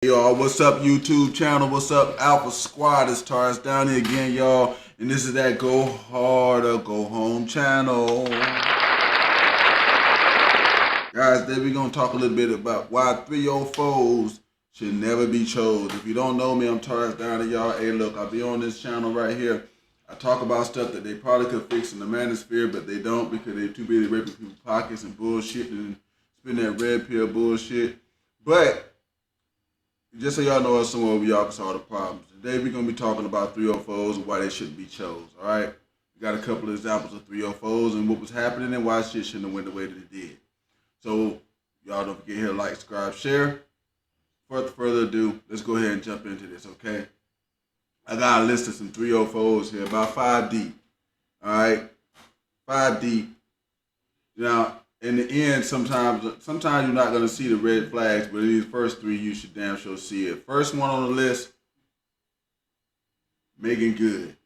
Y'all, what's up YouTube channel? What's up Alpha Squad? It's Taurus down here again, y'all. And this is that Go Hard or Go Home channel. Guys, today we're going to talk a little bit about why 304's should never be chose. If you don't know me, I'm Taurus down here, y'all. Hey, look, I'll be on this channel right here. I talk about stuff that they probably could fix in the manosphere, but they don't because they're too busy raping people's pockets and bullshit and spending that red pill bullshit. But just so y'all know, somewhere we all can solve the problems. Today we're going to be talking about 304's and why they shouldn't be chose, alright? We got a couple of examples of 304's and what was happening and why shit shouldn't have went the way that it did. So, y'all don't forget to like, subscribe, share. Without further ado, let's go ahead and jump into this, okay? I got a list of some 304's here, about 5 deep, alright? 5 deep. Now, in the end, sometimes you're not going to see the red flags, but in these first 3, you should damn sure see it. First one on the list, Megan Good.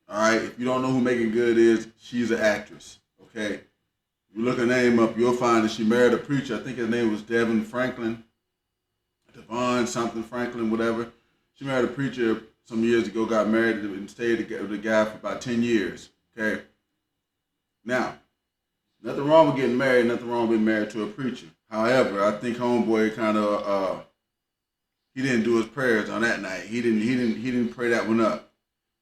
All right, if you don't know who Megan Good is, she's an actress, okay? If you look her name up, you'll find that she married a preacher. I think his name was Devon something Franklin, whatever. She married a preacher some years ago, got married, and stayed with the guy for about 10 years, okay? Now, nothing wrong with getting married, nothing wrong with being married to a preacher. However, I think homeboy kind of he didn't do his prayers on that night. He didn't pray that one up.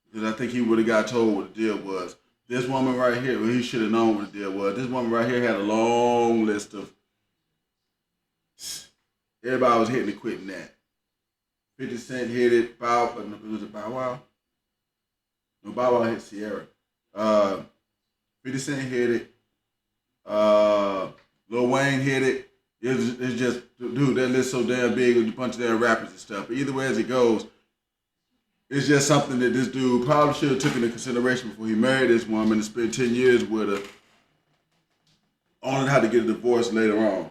Because I think he would have got told what the deal was. This woman right here, well, he should have known what the deal was. This woman right here had a long list of everybody was hitting and quitting that. 50 Cent hit it, was it Bow Wow? No, Bow Wow hit Sierra. 50 Cent hit it. Lil Wayne hit it. It's just, dude, that list so damn big with a bunch of damn rappers and stuff. But either way as it goes, it's just something that this dude probably should have taken into consideration before he married this woman and spent 10 years with her, only had to get a divorce later on.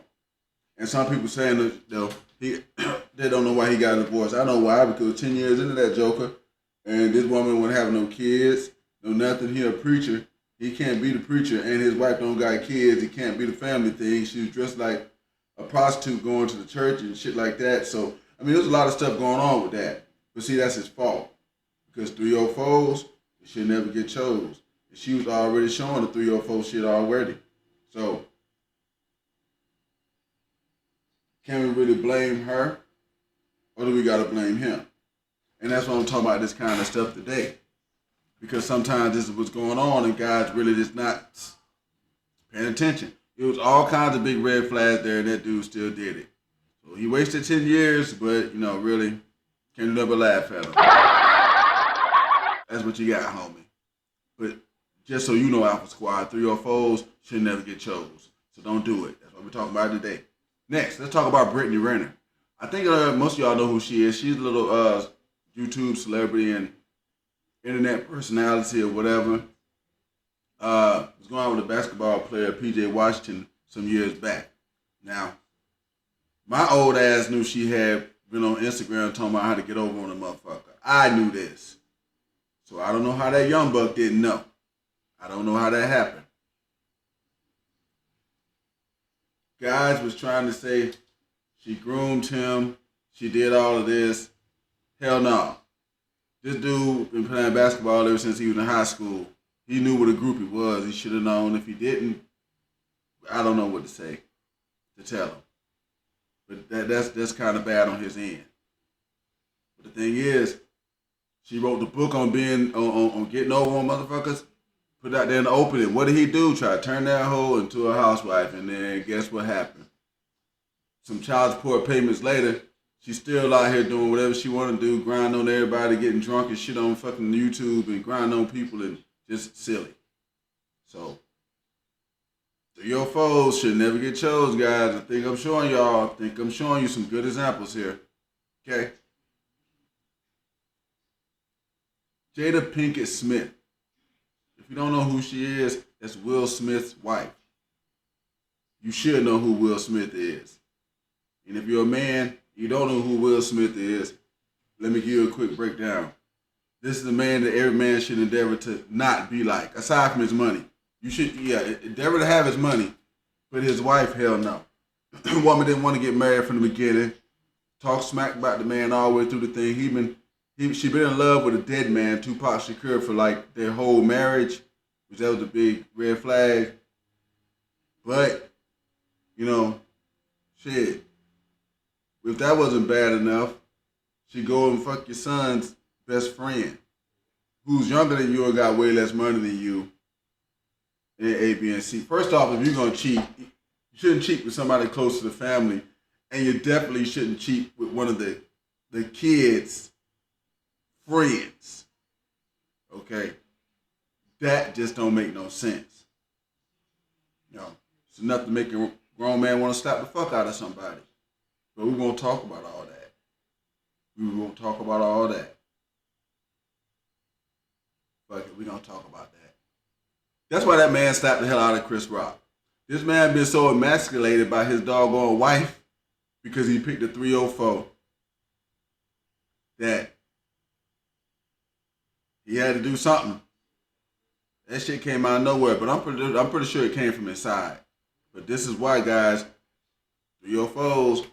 And some people saying that they don't know why he got a divorce. I know why, because 10 years into that joker, and this woman wouldn't have no kids, no nothing. He a preacher. He can't be the preacher, and his wife don't got kids. He can't be the family thing. She was dressed like a prostitute going to the church and shit like that. So, I mean, there's a lot of stuff going on with that. But see, that's his fault. Because 304's should never get chose. She was already showing the 304 shit already. So, can we really blame her? Or do we got to blame him? And that's why I'm talking about this kind of stuff today. Because sometimes this is what's going on and guys really just not paying attention. It was all kinds of big red flags there and that dude still did it. So he wasted 10 years, but, you know, really, can't never laugh at him. That's what you got, homie. But just so you know, Alpha Squad, 304's should never get chose. So don't do it. That's what we're talking about today. Next, let's talk about Brittany Renner. I think most of y'all know who she is. She's a little YouTube celebrity and internet personality or whatever. Was going on with a basketball player, PJ Washington, some years back. Now, my old ass knew she had been on Instagram talking about how to get over on a motherfucker. I knew this. So I don't know how that young buck didn't know. I don't know how that happened. Guys was trying to say she groomed him, she did all of this. Hell no. This dude been playing basketball ever since he was in high school. He knew what a groupie was. He should have known. If he didn't, I don't know what to say to tell him. But that's kind of bad on his end. But the thing is, she wrote the book on being on getting over on motherfuckers. Put it out there in the open. And what did he do? Try to turn that hoe into a housewife. And then guess what happened? Some child support payments later, she's still out here doing whatever she want to do, grind on everybody, getting drunk and shit on fucking YouTube and grind on people and just silly. So, 304's should never get chose, guys. I think I'm showing y'all. I think I'm showing you some good examples here. Okay? Jada Pinkett Smith. If you don't know who she is, that's Will Smith's wife. You should know who Will Smith is. And if you're a man, you don't know who Will Smith is, let me give you a quick breakdown. This is the man that every man should endeavor to not be like, aside from his money. You should, endeavor to have his money, but his wife, hell no. The woman didn't want to get married from the beginning. talk smack about the man all the way through the thing. She been in love with a dead man, Tupac Shakur, for like their whole marriage, which that was a big red flag. But, you know, shit, if that wasn't bad enough, she go and fuck your son's best friend, who's younger than you and got way less money than you, in A, B, and C. First off, if you're gonna cheat, you shouldn't cheat with somebody close to the family, and you definitely shouldn't cheat with one of the kids' friends. Okay, that just don't make no sense. You know, it's enough to make a grown man want to slap the fuck out of somebody. But we're gonna talk about all that. We're gonna talk about all that. Fuck it, we're gonna talk about that. That's why that man slapped the hell out of Chris Rock. This man been so emasculated by his doggone wife because he picked a 304 that he had to do something. That shit came out of nowhere, but I'm pretty sure it came from inside. But this is why, guys, 304s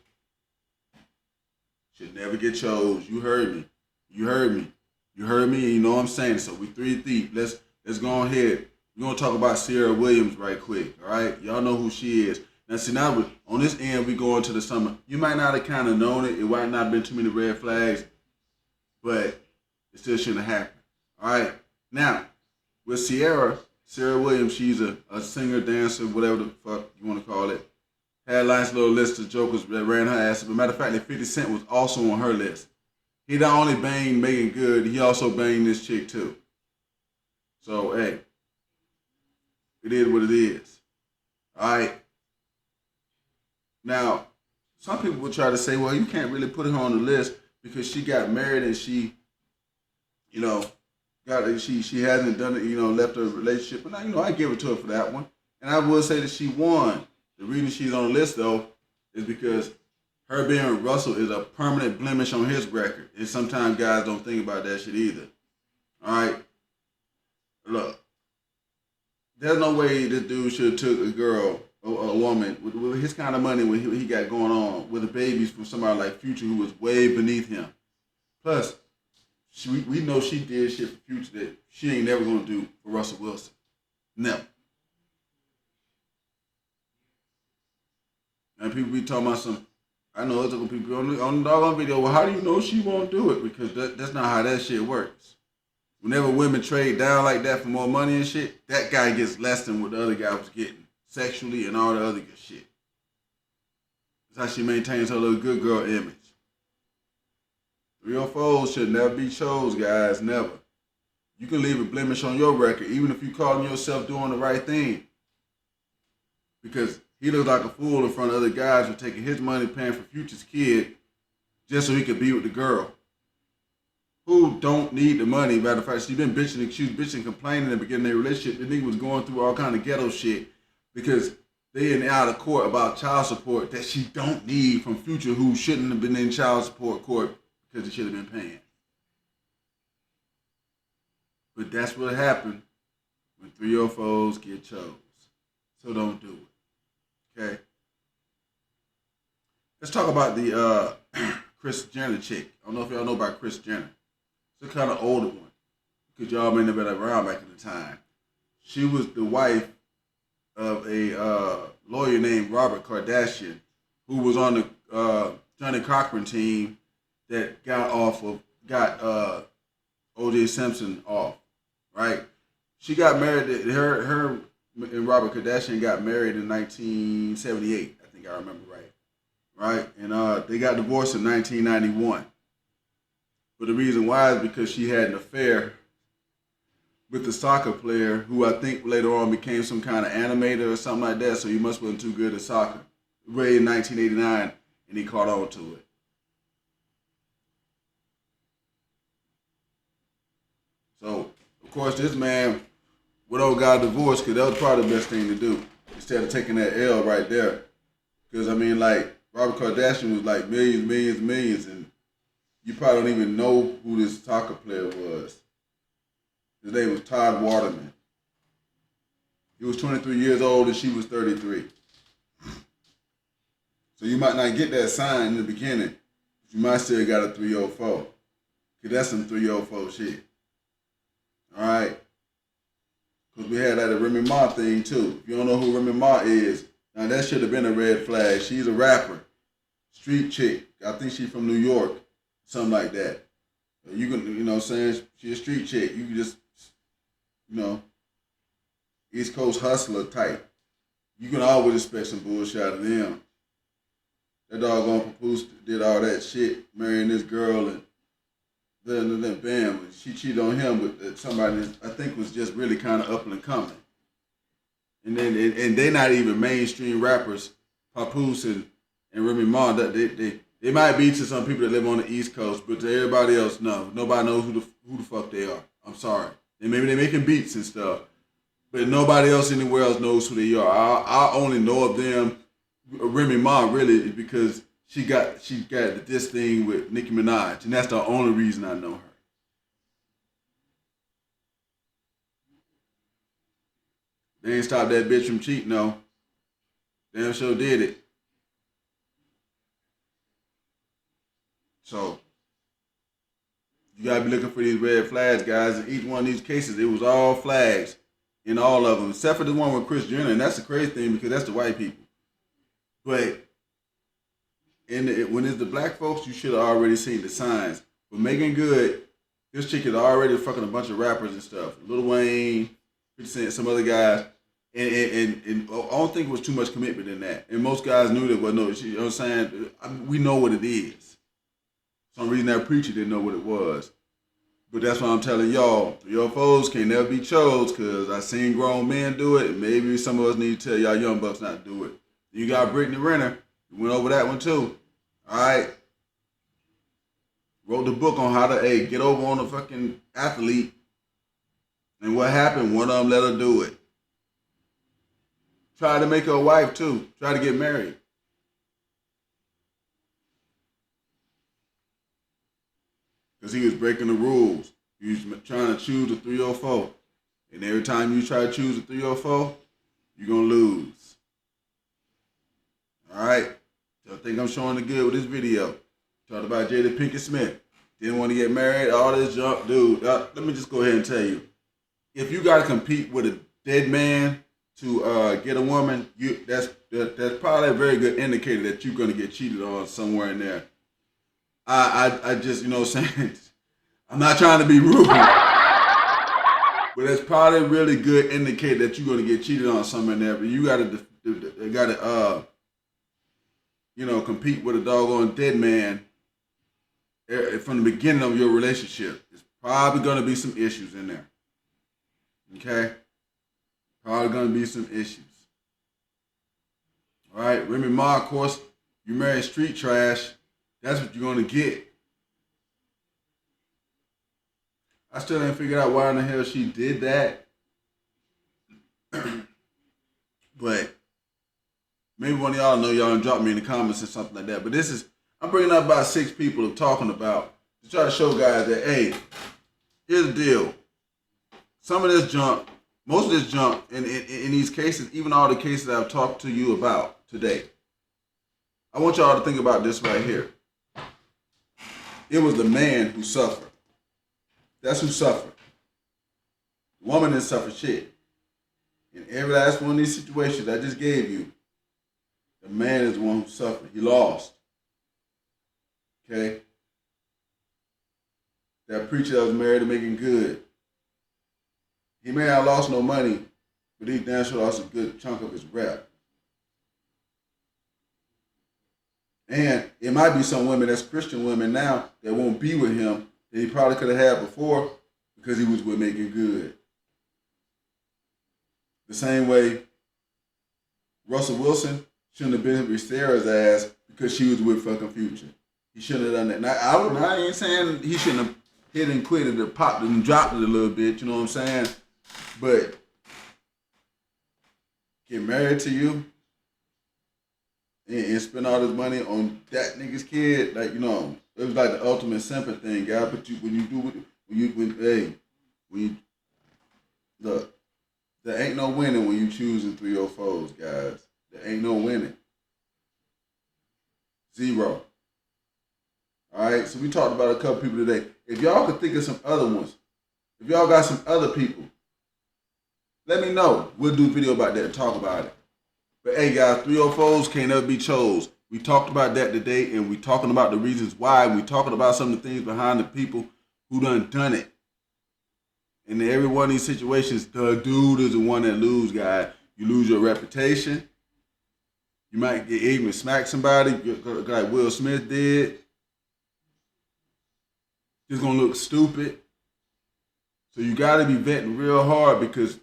should never get chose. You heard me. You heard me. You heard me, and you know what I'm saying. So we three deep. Let's go ahead. We're going to talk about Sierra Williams right quick, all right? Y'all know who she is. Now, see, now on this end, we go into the summer. You might not have kind of known it. It might not have been too many red flags, but it still shouldn't have happened, all right? Now, with Sierra Williams, she's a singer, dancer, whatever the fuck you want to call it. Had a nice little list of jokers that ran her ass. But matter of fact, 50 Cent was also on her list. He not only banged Megan Good, he also banged this chick too. So, hey. It is what it is. All right. Now, some people will try to say, well, you can't really put her on the list because she got married and she, you know, she hasn't done it, you know, left her relationship. But now, you know, I give it to her for that one. And I will say that she won. The reason she's on the list, though, is because her being with Russell is a permanent blemish on his record. And sometimes guys don't think about that shit either. All right? Look. There's no way this dude should have took a girl, a woman, with his kind of money, what he got going on, with the babies from somebody like Future, who was way beneath him. Plus, we know she did shit for Future that she ain't never going to do for Russell Wilson. Never. And people be talking about some, I know other people on the doggone video, well, how do you know she won't do it? Because that's not how that shit works. Whenever women trade down like that for more money and shit, that guy gets less than what the other guy was getting, sexually and all the other good shit. That's how she maintains her little good girl image. 304s should never be chose, guys, never. You can leave a blemish on your record, even if you calling yourself doing the right thing. Because he looks like a fool in front of other guys for taking his money, paying for Future's kid, just so he could be with the girl. Who don't need the money. Matter of fact, she been bitching, complaining in the beginning of their relationship. The nigga was going through all kind of ghetto shit because they in out of court about child support that she don't need from Future, who shouldn't have been in child support court because he should have been paying. But that's what happened when 304s get chose. So don't do it. Okay? Let's talk about the Kris Jenner chick. I don't know if y'all know about Kris Jenner. It's a kind of older one, because y'all may have been around back in the time. She was the wife of a lawyer named Robert Kardashian, who was on the Johnny Cochran team that got O.J. Simpson off, right? She got married. Her and Robert Kardashian got married in 1978. I think I remember right? And they got divorced in 1991. But the reason why is because she had an affair with the soccer player who I think later on became some kind of animator or something like that, so he must have been too good at soccer. Way in 1989, and he caught on to it. So, of course, this man got divorced because that was probably the best thing to do instead of taking that L right there. Because, I mean, like, Robert Kardashian was like millions, and you probably don't even know who this soccer player was. His name was Todd Waterman. He was 23 years old and she was 33. So you might not get that sign in the beginning. you might still got a 304. Cause that's some 304 shit. Alright? Cause we had that Remy Ma thing too. If you don't know who Remy Ma is, now that should have been a red flag. She's a rapper. Street chick. I think she's from New York. Something like that. You can, you know what I'm saying? She's a street chick. You can just, you know, East Coast hustler type. You can always expect some bullshit out of them. That doggone Papoose did all that shit, marrying this girl, and then bam, she cheated on him with somebody that I think was just really kind of up and coming. And then and they're not even mainstream rappers, Papoose and Remy Ma. They might be to some people that live on the East Coast, but to everybody else, no. Nobody knows who the fuck they are. I'm sorry. And maybe they're making beats and stuff, but nobody else anywhere else knows who they are. I only know of them. Remy Ma really is because she got this thing with Nicki Minaj, and that's the only reason I know her. They ain't stopped that bitch from cheating, no. Damn sure did it. So you gotta be looking for these red flags, guys. In each one of these cases, it was all flags in all of them, except for the one with Kris Jenner, and that's the crazy thing because that's the white people. But when it's the black folks, you should have already seen the signs. But Megan Good, this chick is already fucking a bunch of rappers and stuff. Lil Wayne, 50 Cent, some other guys. And I don't think it was too much commitment in that. And most guys knew that, well, no, you know what I'm saying? We know what it is. For some reason that preacher didn't know what it was. But that's why I'm telling y'all, your foes can never be chose, because I seen grown men do it, and maybe some of us need to tell y'all young bucks not to do it. You got Brittany Renner. We went over that one too. All right. Wrote the book on how to get over on a fucking athlete. And what happened? One of them let her do it. Tried to make her a wife too. Tried to get married. Because he was breaking the rules. He was trying to choose a 304. And every time you try to choose a 304, you're going to lose. Alright, so I think I'm showing it good with this video. Talked about Jada Pinkett Smith. Didn't want to get married, all this junk. Dude, let me just go ahead and tell you. If you got to compete with a dead man to get a woman, that's probably a very good indicator that you're going to get cheated on somewhere in there. I just, you know what I'm saying? I'm not trying to be rude. But that's probably a really good indicator that you're going to get cheated on somewhere in there. But you got to compete with a doggone dead man from the beginning of your relationship. There's probably going to be some issues in there. Okay? Probably going to be some issues. All right? Remy Ma, of course, you marry street trash, that's what you're going to get. I still ain't figured out why in the hell she did that. But maybe one of y'all know, y'all can drop me in the comments or something like that. But I'm bringing up about 6 people talking about to try to show guys that, hey, here's the deal. Some of this junk, most of this junk in these cases, even all the cases I've talked to you about today, I want y'all to think about this right here. It was the man who suffered. That's who suffered. The woman didn't suffer shit. In every last one of these situations I just gave you, the man is the one who suffered. He lost. Okay? That preacher that was married to Making Good, he may have lost no money, but he damn sure lost a good chunk of his rep. And it might be some women that's Christian women now that won't be with him that he probably could have had before because he was with Making Good. The same way Russell Wilson shouldn't have been with Sarah's ass because she was with fucking Future. He shouldn't have done that. Now, I ain't saying he shouldn't have hit and quit it or popped it and dropped it a little bit, you know what I'm saying? But get married to you and spend all this money on that nigga's kid, like, you know, it was like the ultimate simple thing, guy. But look, there ain't no winning when you choosing 304s, guys. There ain't no winning. 0. All right, so we talked about a couple people today. If y'all could think of some other ones, if y'all got some other people, let me know. We'll do a video about that and talk about it. But hey, guys, 304's can't never be chose. We talked about that today, and we talking about the reasons why. We talking about some of the things behind the people who done it. And in every one of these situations, the dude is the one that lose, guys. You lose your reputation. You might get even smack somebody, like Will Smith did. It's gonna look stupid. So you gotta be vetting real hard because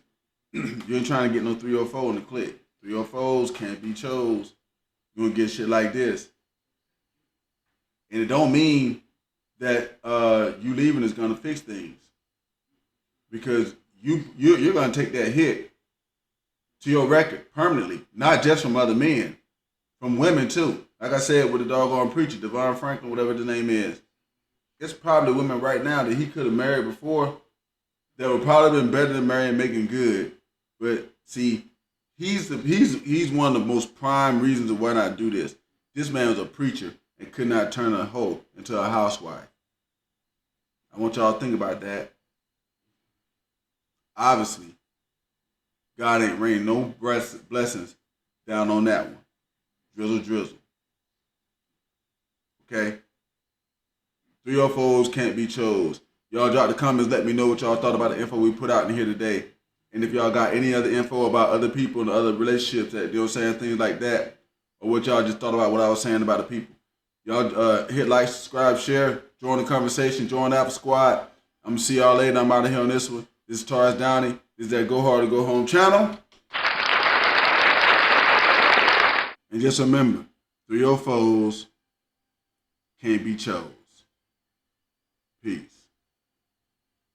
you ain't trying to get no 304 in the clique. 304's can't be chose. You're gonna get shit like this. And it don't mean that you leaving is gonna fix things. Because you're gonna take that hit to your record permanently, not just from other men, from women too. Like I said with the doggone preacher, Devon Franklin, whatever the name is. It's probably women right now that he could have married before that would probably been better than marrying Making Good. But see, he's one of the most prime reasons of why not do this. This man was a preacher and could not turn a hoe into a housewife. I want y'all to think about that. Obviously, God ain't rained no blessings down on that one. Drizzle, drizzle. Okay? 304's can't be chose. Y'all drop the comments, let me know what y'all thought about the info we put out in here today. And if y'all got any other info about other people and other relationships that, you know what I'm saying, things like that, or what y'all just thought about what I was saying about the people. Y'all hit like, subscribe, share, join the conversation, join the Apple Squad. I'm going to see y'all later. I'm out of here on this one. This is Taurus Downey. This is that Go Hard or Go Home channel. And just remember, 304's can't be chose. Peace.